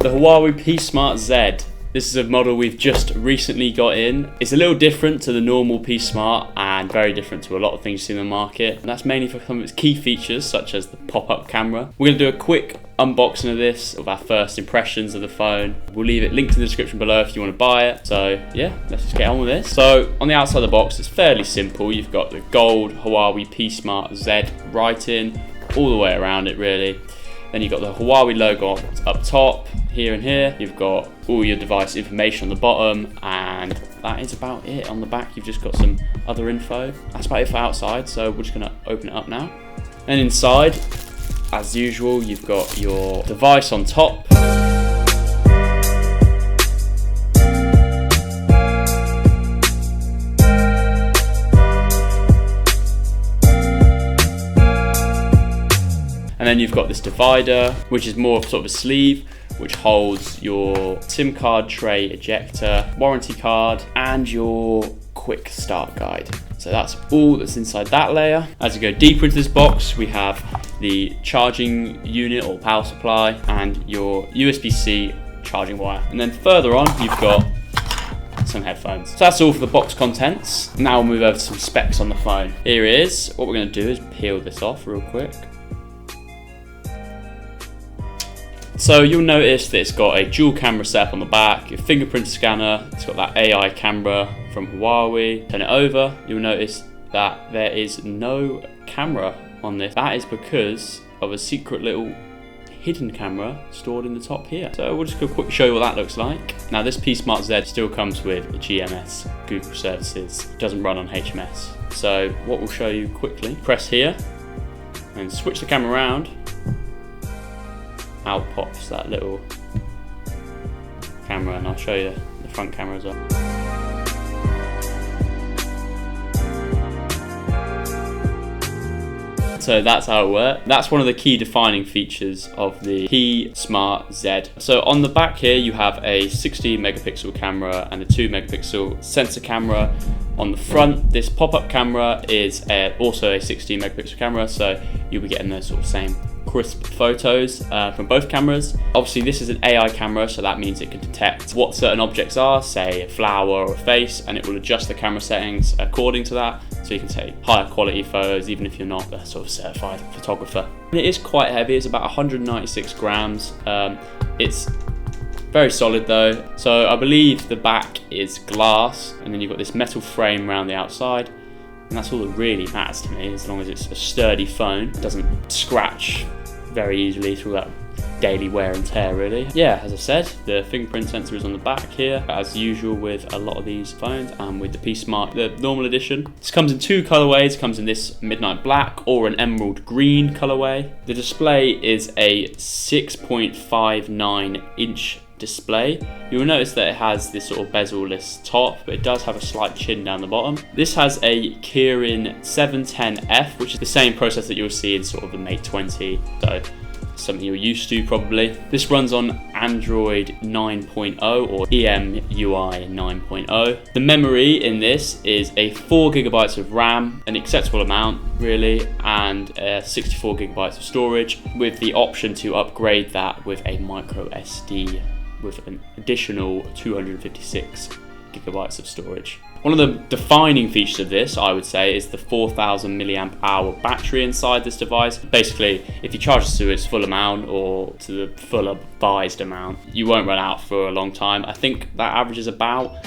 The Huawei P Smart Z. This is a model we've just recently got in. It's a little different to the normal P Smart and very different to a lot of things you see in the market. And that's mainly for some of its key features, such as the pop-up camera. We're going to do a quick unboxing of this, of our first impressions of the phone. We'll leave it linked in the description below if you want to buy it. So yeah, let's just get on with this. So on the outside of the box, it's fairly simple. You've got the gold Huawei P Smart Z writing all the way around it really. Then you've got the Huawei logo up top, here and here. You've got all your device information on the bottom, and that is about it. On the back, you've just got some other info. That's about it for outside, so we're just gonna open it up now. And inside, as usual, you've got your device on top. And then you've got this divider, which is more of sort of a sleeve, which holds your SIM card tray ejector, warranty card, and your quick start guide. So that's all that's inside that layer. As you go deeper into this box, we have the charging unit or power supply and your USB-C charging wire. And then further on, you've got some headphones. So that's all for the box contents. Now we'll move over to some specs on the phone. Here it is. What we're gonna do is peel this off real quick. So you'll notice that it's got a dual camera setup on the back, your fingerprint scanner, it's got that AI camera from Huawei. Turn it over, you'll notice that there is no camera on this. That is because of a secret little hidden camera stored in the top here. So we'll just go quickly show you what that looks like. Now this P Smart Z still comes with GMS, Google services. It doesn't run on HMS. So what we'll show you quickly, press here and switch the camera around. Out pops that little camera, and I'll show you the front camera as well. So that's how it works. That's one of the key defining features of the P Smart Z. So on the back here you have a 16 megapixel camera and a 2 megapixel sensor camera. On the front, this pop-up camera is also a 16 megapixel camera, so you'll be getting the sort of same crisp photos from both cameras. Obviously this is an AI camera, so that means it can detect what certain objects are, say a flower or a face, and it will adjust the camera settings according to that, so you can take higher quality photos even if you're not a sort of certified photographer. And it is quite heavy, it's about 196 grams. It's very solid though. So I believe the back is glass, and then you've got this metal frame around the outside. And that's all that really matters to me, as long as it's a sturdy phone. It doesn't scratch very easily through that daily wear and tear really. Yeah, as I said, the fingerprint sensor is on the back here, as usual with a lot of these phones, and with the P Smart, the normal edition. This comes in two colorways. It comes in this midnight black or an emerald green colorway. The display is a 6.59 inch display. You'll notice that it has this sort of bezel-less top, but it does have a slight chin down the bottom. This has a Kirin 710F, which is the same processor that you'll see in sort of the Mate 20, so something you're used to probably. This runs on Android 9.0 or EMUI 9.0. The memory in this is a 4 gigabytes of RAM, an acceptable amount really, and 64 gigabytes of storage, with the option to upgrade that with a micro SD with an additional 256 gigabytes of storage. One of the defining features of this, I would say, is the 4000 milliamp hour battery inside this device. Basically, if you charge it to its full amount or to the full advised amount, you won't run out for a long time. I think that averages about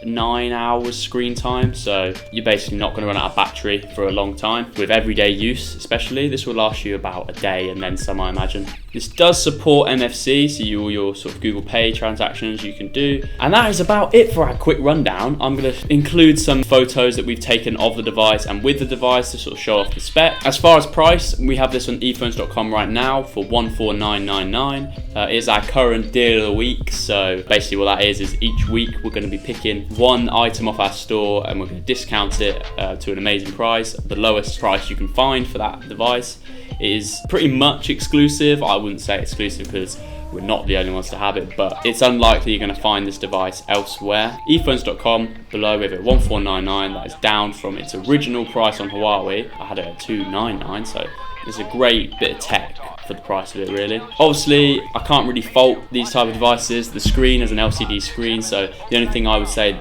9 hours screen time, so you're basically not going to run out of battery for a long time. With everyday use especially, this will last you about a day and then some, I imagine. This does support NFC, so all your sort of Google Pay transactions you can do. And that is about it for our quick rundown. I'm going to include some photos that we've taken of the device and with the device to sort of show off the spec. As far as price, we have this on ephones.com right now for $149.99. It is our current deal of the week, so basically what that is each week we're going to be picking one item off our store and we're going to discount it to an amazing price. The lowest price you can find for that device is pretty much exclusive. I wouldn't say exclusive because we're not the only ones to have it, but it's unlikely you're going to find this device elsewhere. ephones.com, below we have it $149.99. That is down from its original price on Huawei. I had it at $299, so it's a great bit of tech for the price of it, really. Obviously, I can't really fault these type of devices. The screen is an LCD screen, so the only thing I would say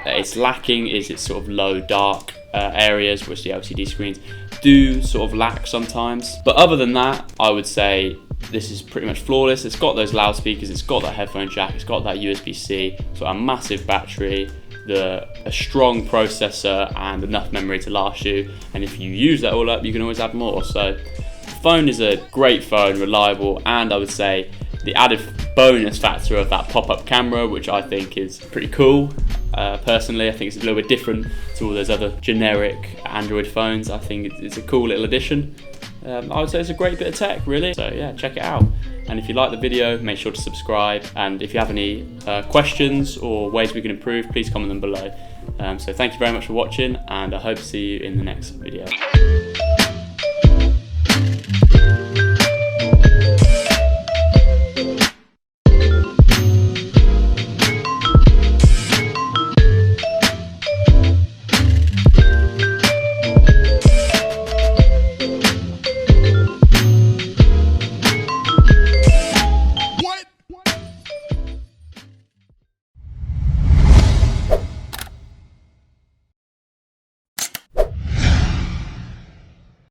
that it's lacking is its sort of low dark areas, which the LCD screens do sort of lack sometimes. But other than that, I would say this is pretty much flawless. It's got those loudspeakers, it's got that headphone jack, it's got that USB-C, it's got a massive battery, a strong processor, and enough memory to last you. And if you use that all up, you can always add more. So the phone is a great phone, reliable, and I would say the added bonus factor of that pop-up camera, which I think is pretty cool. Personally, I think it's a little bit different to all those other generic Android phones. I think it's a cool little addition. I would say it's a great bit of tech, really. So yeah, check it out. And if you like the video, make sure to subscribe. And if you have any questions or ways we can improve, please comment them below. So thank you very much for watching, and I hope to see you in the next video.